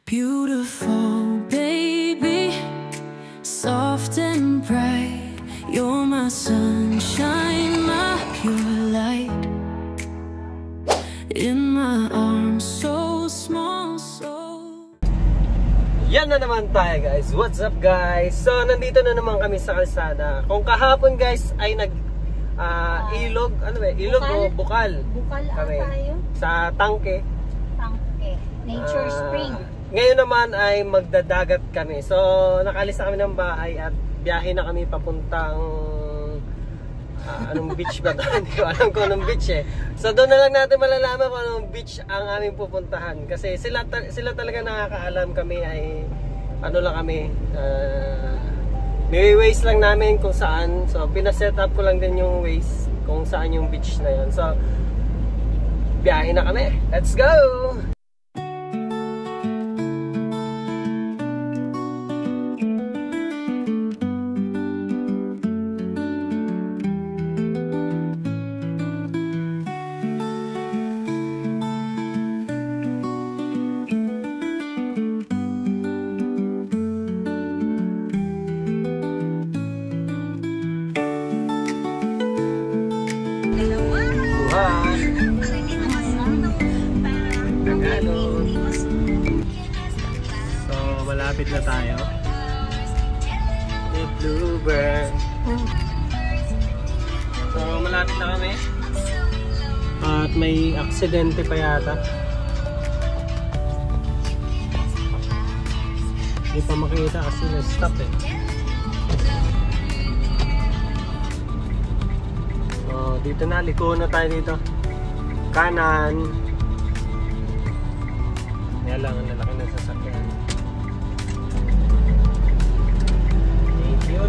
Beautiful baby, soft and bright, you're my sunshine, my pure light. In my arms, so small, so... Yan na naman tayo guys. What's up guys? So nandito na naman kami sa kalsada. Kung kahapon guys ay ilog, ano ba? Ilog o bukal? Bukal kami tayo. sa Tangke. Tangke. Nature Spring. Ngayon naman ay magdadagat kami. So nakalis na kami ng bahay at biyahe na kami papuntang anong beach ba? Hindi ko alam kung anong beach eh. So doon na lang natin malalaman kung anong beach ang aming pupuntahan. Kasi sila talaga nakakaalam, kami ay ano lang kami, may ways lang namin kung saan. So pinaset up ko lang din yung ways kung saan yung beach na yun. So biyahe na kami. Let's go! So malapit na tayo. Bluebird. So malapit na kami. At may aksidente pa yata. Hindi pa makita kasi na-stop eh. So dito na, liko na tayo dito. Kanan. Kaya lang, ang lalaki ng sasakyan.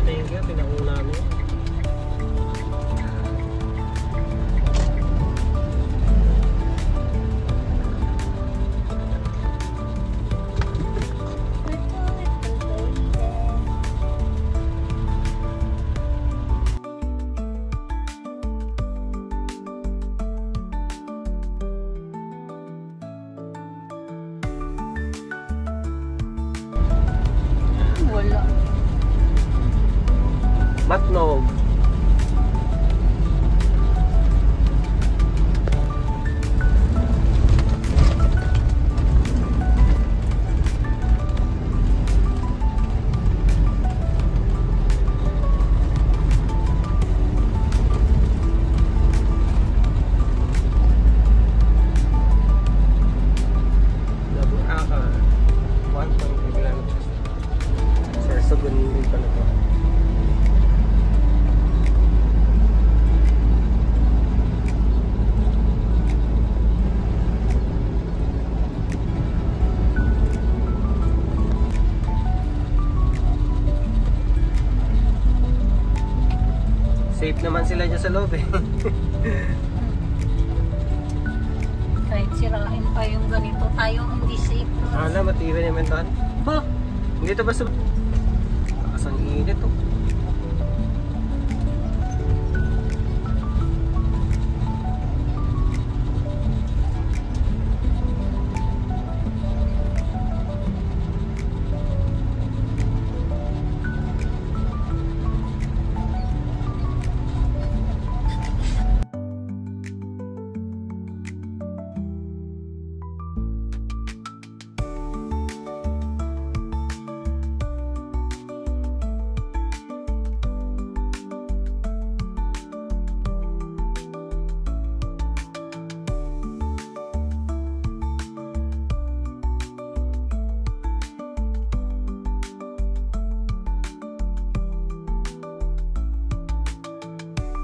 Thank you, pinakuna mo. Wala. Matnog. Laburaka. 1.5 kilometers. So ganun pa na to. Safe naman sila dyan sa loob eh. Kahit sirain pa yung ganito, tayo hindi safe. Hala, matibay naman doon. Ba? Hindi ito basta... Ang init oh.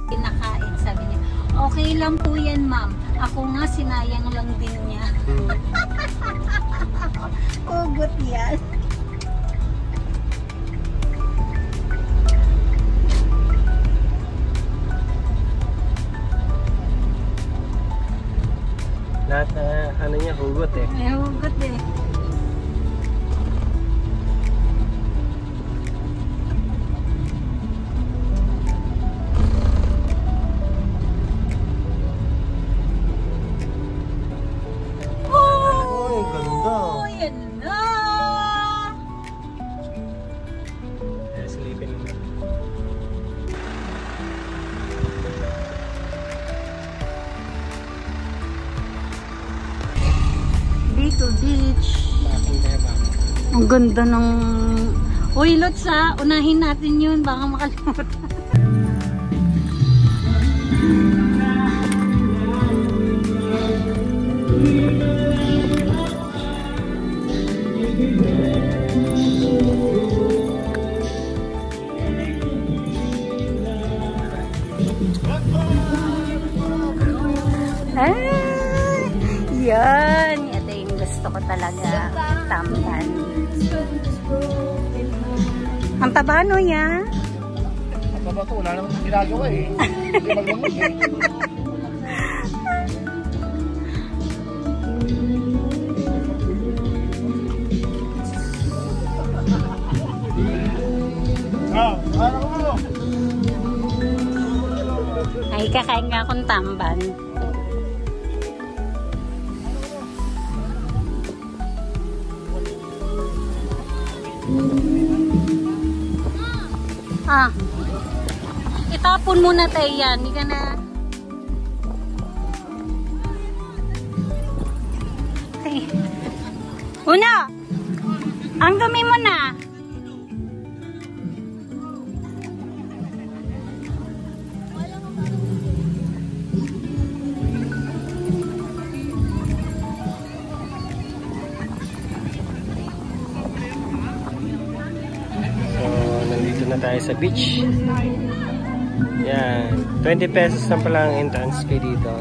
Kinakain, sabi niya. Okay lang po yan, ma'am. Ako nga, sinayang lang din niya. Ugot yan. Lahat na ano niya, hugot eh. May hugot eh. Oh, ganda. Oh, yan na. beach. Ang ganda ng... Uy, Lots ha, unahin natin yun. Baka makalimutan. Yan. Ito yung gusto ko talaga. Tamban. Ang tabano ya. Ang taba to, wala naman ginagawa eh. Hindi maglamot eh. Ano mo? Ay, kakain nga akong tamban. Itapon muna tayo yan. Hindi ka na... Ay. Una! Ang dumi mo na! Tayo sa beach. Yan. 20 pesos na pala ang entrance fee dito.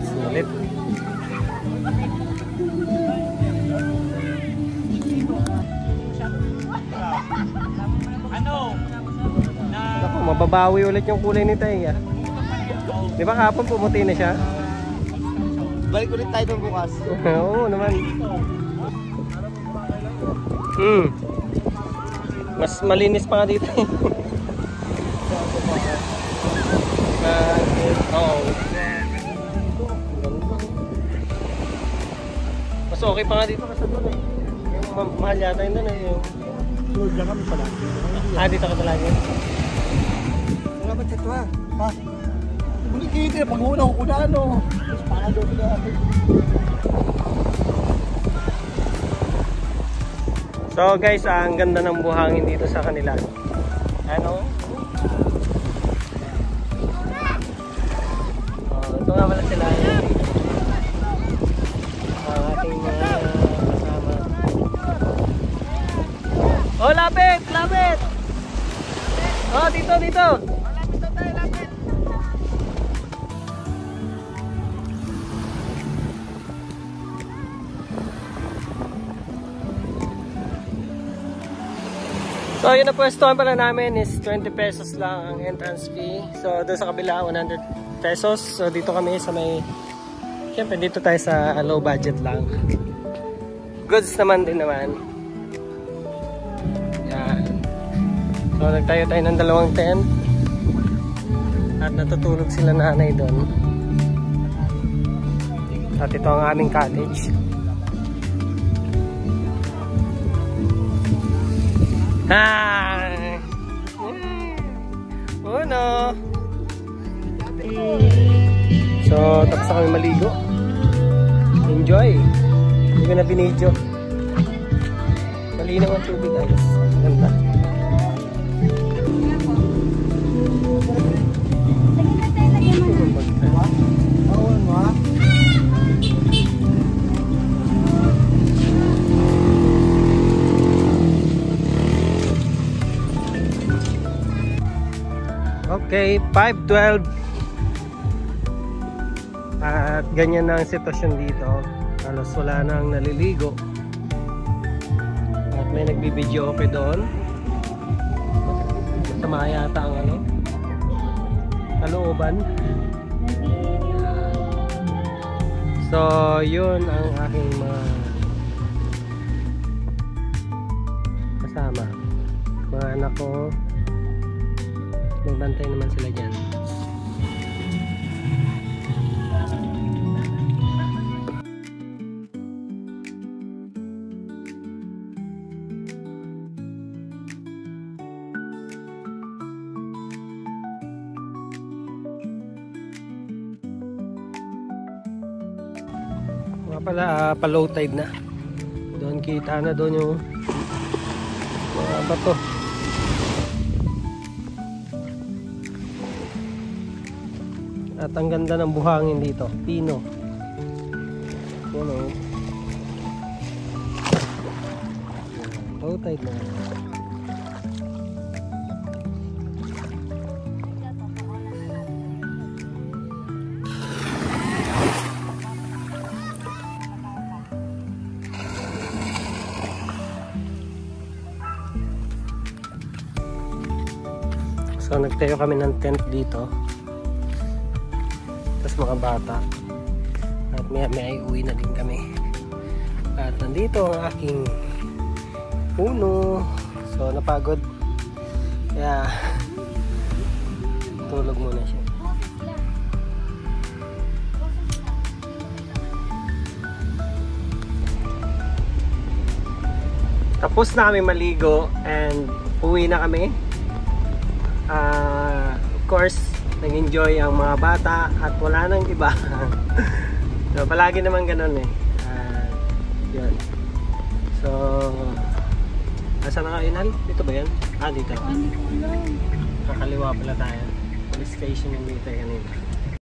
Sulit. Ako, mababawi ulit yung kulay ni Taya. Di ba kahapon pumuti na siya? Balik ulit tayo doon bukas. Oo naman. Mas malinis pa nga dito. Mas okay pa nga dito kasi doon eh. Yung mahal yata yun doon eh. Tulad lang kami pala. Dito ka palagi. Wala ba't ito ha? Ha? Muli kita, pag-una ko kuna ano. Mas para doon sila. So guys, ang ganda ng buhangin dito sa kanila. Ano? Ito nga pala sila. Ang ating mga kasama. Oh, lapit! Lapit! Oh, dito, dito! Lapit na tayo, lapit! So yun na pwestuhan pala namin is 20 pesos lang ang entrance fee. So doon sa kabila 100 pesos. So dito kami sa may, siyempre dito tayo sa low budget lang. Goods naman din naman. Yan. So nagtayo tayo ng dalawang tent. At natutulog sila nanay doon. At ito ang aming cottage. Hi! Uno! So, tapos na kami maligo. Enjoy! Hindi ko na binidyo. Malinaw ang tubig guys. Ganda. Okay, 5:12. At ganyan na ang sitwasyon dito. Halos wala nang naliligo. At may nagbibideo okay doon. Masama yata ang ano, kalooban. So, yun ang aking mga kasama. Mga anak ko. Magbantay naman sila dyan. Nga pala, pa-low tide na. Doon kita na doon yung mga bato. At ang ganda ng buhangin dito, pino. Yan o. Low tide na. So nagtayo kami ng tent dito. Tapos mga bata. At may uwi na din kami. At nandito ang aking puno. So napagod. Kaya tulog muna siya. Tapos na kami maligo and uwi na kami. Of course, nag-enjoy ang mga bata at wala nang iba. So, palagi naman ganun eh. Yun. So, nasa na kayo, Inal? Dito ba yan? Dito. Hindi ko alam. Kakaliwa pala tayo. Police station yung dito kanina.